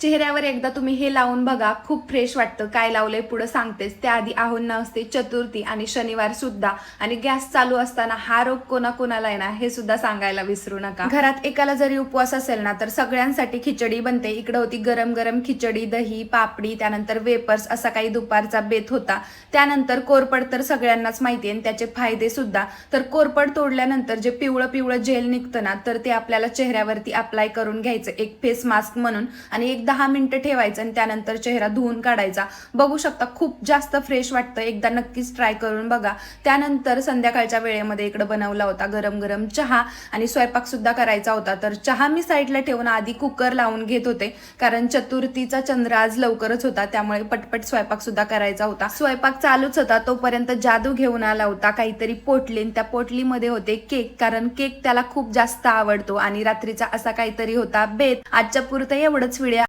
चेहऱ्यावर एकदा तुम्ही हे लावून बघा, खूप फ्रेश वाटतं. काय लावलंय पुढे सांगतेच. त्याआधी आहोंना असते चतुर्थी आणि शनिवार सुद्धा, आणि गॅस चालू असताना हा रोग कोणाकोणाला आहे ना हे सुद्धा सांगायला विसरू नका. घरात एकाला जरी उपवास असेल ना तर सगळ्यांसाठी खिचडी बनते. इकडे होती गरम गरम खिचडी, दही, पापडी, त्यानंतर वेपर्स, असा काही दुपारचा बेत होता. त्यानंतर कोरपड तर सगळ्यांनाच माहिती आहे आणि त्याचे फायदे सुद्धा. तर कोरपड तोडल्यानंतर जे पिवळं पिवळं जेल निघतं ना तर ते आपल्याला चेहऱ्यावरती अप्लाय करून घ्यायचं एक फेस मास्क म्हणून, आणि एक 10 मिनिटं ठेवायचं आणि त्यानंतर चेहरा धुवून काढायचा. बघू शकता खूप जास्त फ्रेश वाटतं. एकदा नक्कीच ट्राय करून बघा. त्यानंतर संध्याकाळच्या वेळेमध्ये इकडे बनवला होता गरम गरम चहा आणि स्वयंपाक सुद्धा करायचा होता. तर चहा मी साईडला ठेवून आधी कुकर लावून घेत होते, कारण चतुर्थीचा चंद्र आज लवकरच होता, त्यामुळे पटपट स्वयंपाक सुद्धा करायचा होता. स्वयंपाक चालूच होता तोपर्यंत जादू घेऊन आला होता काहीतरी पोटली. त्या पोटलीमध्ये होते केक, कारण केक त्याला खूप जास्त आवडतो आणि रात्रीचा असा काहीतरी होता बेत. आजच्या पुरतं एवढंच व्हिडिओ.